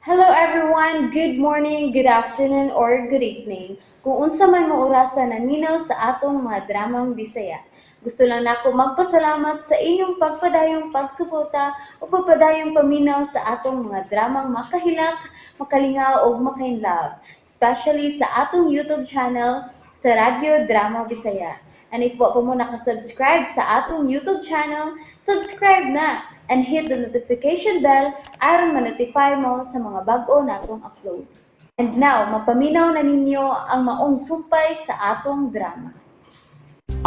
Hello everyone, good morning, good afternoon, or good evening. Kung unsa man mo orasan naminaw sa atong mga dramang Bisaya. Gusto lang nako magpasalamat sa inyong pagpadayong pagsuporta o pagpadayong paminaw sa atong mga dramang makahilak, makalingaw o makainlove, especially sa atong YouTube channel sa Radyo Drama Bisaya. And if wa pa mo nakasubscribe sa atong YouTube channel, subscribe na and hit the notification bell aron ma-notify mo sa mga bag-o natong uploads. And now, mapaminaw na ninyo ang maong sumpay sa atong drama.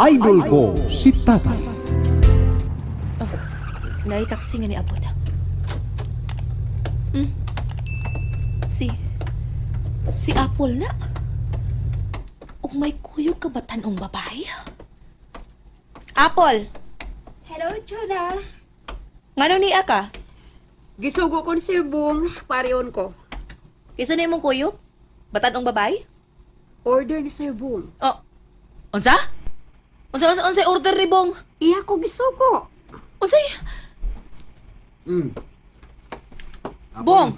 Idol ko si Tatay. Naitaksi nga ni Abot. Hmm? Si Apple na? Ug may kuyog ka batanong babae? Apple! Hello, Chona. Ngano ni ka? Gisugo ko Sir Bong, pariyon ko. Kisa na imong kuyog? Batanong babae? Order ni Sir Bong. Oh, unsa? Unsay order ni Bong? Iya ko gisugo. Unsay? Bong!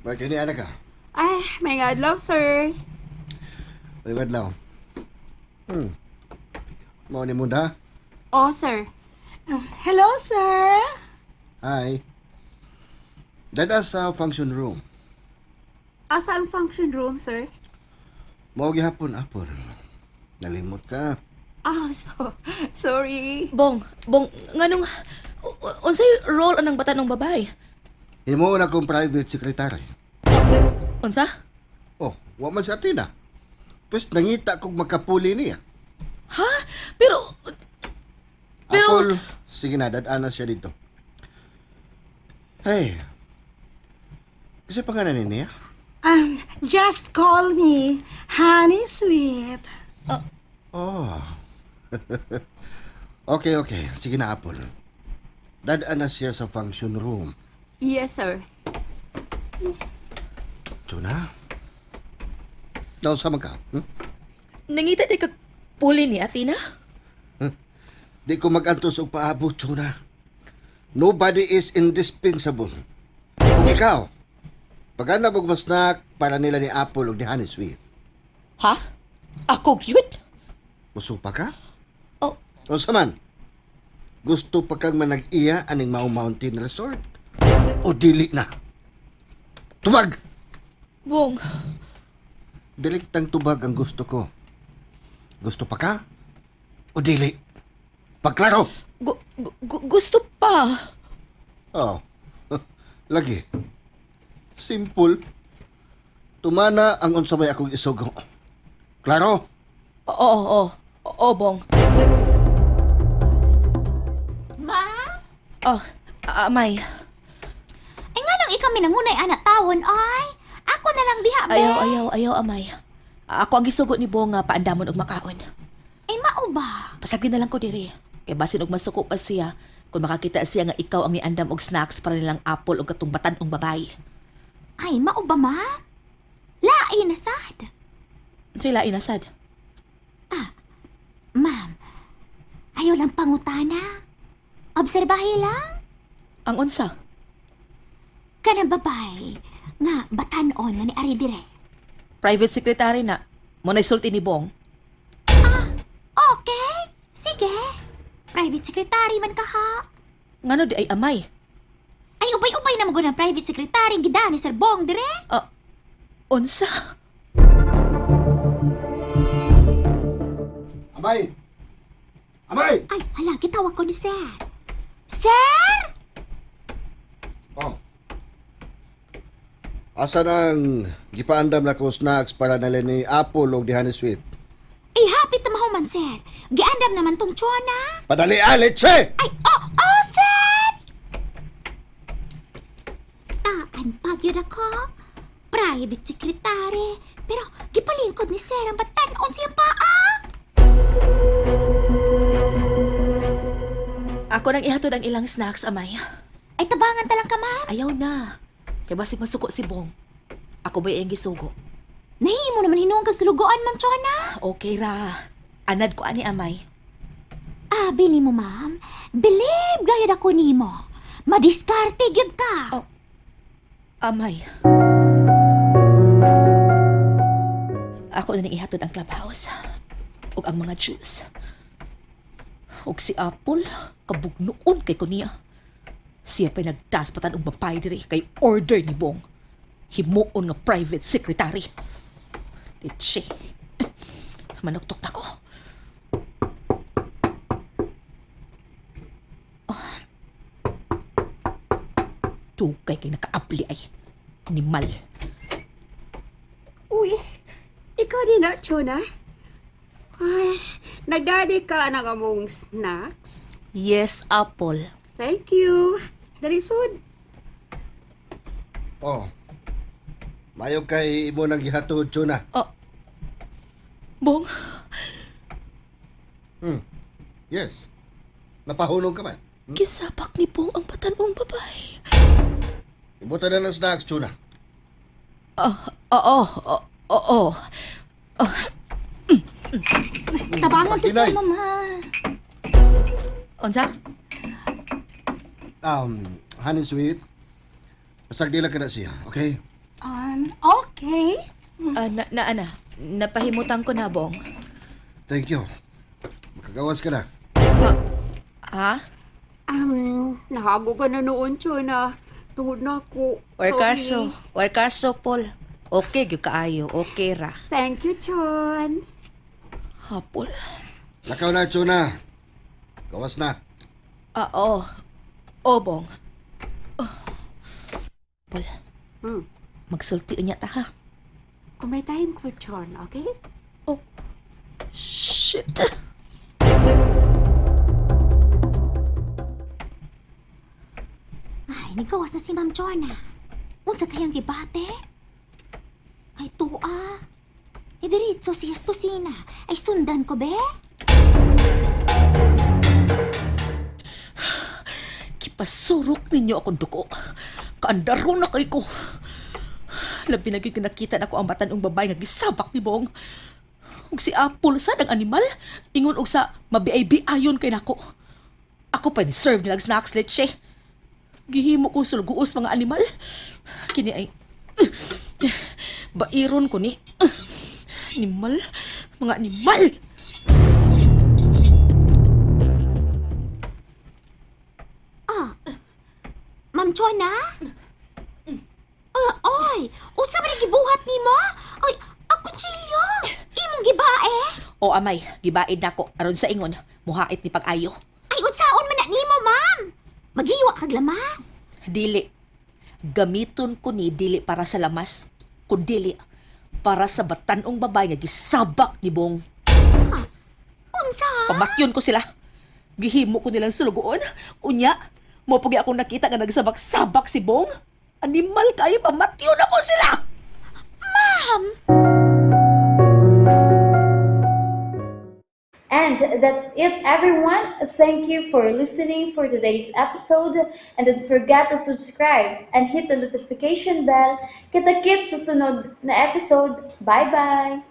Bakit ni anak ka? Ay, may adlaw, sir. May adlaw. Mau ni munda? Oh, sir. Hello, sir. Hi. Dada sa function room. Asa ang function room, sir? Mau gihapon apon. Nalimot ka. Oh, sorry. Bong, nganong... Unsay role anang batanong babae? Himo na kong private secretary. Unsa? Oh, wa man sa atin ah. Pues nangita kong makapuli niya. Ha? Pero... Apol, sige na, dadaan na siya dito. Hey, kasi pangalan niya? Just call me Honey Sweet. Oh. Okay. Sige na, Apol. Dadaan na siya sa function room. Yes, sir. Chuna? Nausa man ka? Nangita di ka puli ni Athena? Di ko mag-antos og paabot, Chuna. Nobody is indispensable. Kung ikaw, pagana mo snack para nila ni Apple o ni Honey Sweet. Ha? Ako cute? Musupa ka? Oh, O saman, gusto pa kang manag-iya aning Mau Mountain Resort? O dili na? Tubag! Bong. Diliktang tubag ang gusto ko. Gusto pa ka? O dili? Pagklaro! Gusto pa. Oh, lagi. Simple. Tumana ang unsa may akong isugo. Klaro? Oo, Bong. Ma? Oh, Amay. Eh nga nang ikaw minangunay anak tawon, ay. Ako na lang diha, be. Ayaw, Amay. Ako ang gisugot ni Bong nga paandamon og makaon. Eh, mao ba? Pasagdi na lang ko diri. Kay basin og masuko pa siya, kung makakita siya nga ikaw ang niandam og snacks para nilang apple og katong batanong babae. Ay, mao ba, ma? Lain na sad. Sila inasad. Ma'am, ayaw lang pangutana. Obserbahe lang. Ang unsa? Kanang babae nga batanon nga ni Ari dire. Private secretary na. Mo naisulti ni Bong. Okay, sige. Private secretary man ka ha. Ngano di ay Amay? Ay, ubay-ubay na mo ng private secretary gida ni Sir Bong dire. Unsa? Amay! Amay! Ay, hala, gitawag ko ni Sir. Sir! Oh. Asa nang gipaandam na ko snacks para nila ni Apple o ni Honey Sweet? Eh, hapit na mahuman, Sir. Giandam naman tong Chona. Padali alit, che! Ay, oh, Sir! Taan pag yun ako. Private secretary. Pero, gipalingkod ni Sir ang batanon siyang paa. Ako nang ihatod ang ilang snacks, Amay. Ay, tabangan talang ka, ma'am. Ayaw na. Kay basig masuko si Bong. Ako ba yung gisugo? Nahimo naman hinuong kasulugoan, Ma'am Chona. Okay ra. Anad ko ani Amay. Abi ni mo, ma'am. Believe gayad ako nimo. Madiskarte gyud ka. Oh. Amay. Ako na ning ihatod ang clubhouse. Ug ang mga juice. Ug si Apple, kabugnoon kay ko niya. Siya pa'y nagdaspatan ang babae diri kay order ni Bong. Himuon nga private secretary. Litsi. Manuktok na ko. Tugay kay nakaapli ay. Animal. Uy, ikaw din na, Chona. Ay, nagdadi ka ng among snacks. Yes, Apple. Thank you. Dari sud. Oh. Mayo kay imo nang gihatod, Chuna. Bong, Yes. Napahunong ka man. gisabak ni Bong ang batanong babae. Ibutan na ng snacks, Chuna. Oo. Tabangan ko Pakinay. mama. Unsa? Honey sweet. Pasagdila ka na siya, okay? Okay. Napahimutan ko na, Bong. Thank you. Makagawas ka na. Ha? Nahago ka na noon, Chona. Tungod na ako. Sorry. Way kaso, Paul. Okay, gyud kaayo. Okay ra. Thank you, Chon. Apple. Lakaw na, Chuna. Gawas na. Oo. Bong. Paul, magsulti unya ta, ha? Kung may time ko, Chon, okay? Shit. Ay, nagawas na si Ma'am Chona. Unsa kayang gibate? Ay, tuwa. Diretso siya sa kusina. Ay, sundan ko, be? Kipasurok ninyo akong duko. Kaandaro na kay ko. Labi na gyud nakita na ko ang batanong babae nga gisabak ni Bong. Ug si Apple sad ang animal, ingon og sa mabiay-biayon kay nako. Ako pa ni serve nilang snacks leche. Gihimo ko sulguos mga animal. Kini ay bairon ko ni. Animal, mga animal. Ma'am Chona? Oy, usa ba gibuhat ni mo? Ay, ako chilyo. Imong gibae? O amay, gibaid nako aron sa ingon, muhait ni pag-ayo. Ay, unsaon man na nimo, ma'am? Maghiwa kag lamas. Dili. Gamiton ko ni dili para sa lamas, kundi para sa batanong babae nga gisabak ni Bong. Unsa? Pamatyon ko sila. Gihimo ko nilang sulugoon. Unya, mo pagi akong nakita nga nagsabak-sabak si Bong. Animal kayo, pamatyon ako sila! And that's it, everyone. Thank you for listening for today's episode. And don't forget to subscribe and hit the notification bell. Kita-kits sa sunod na episode. Bye-bye!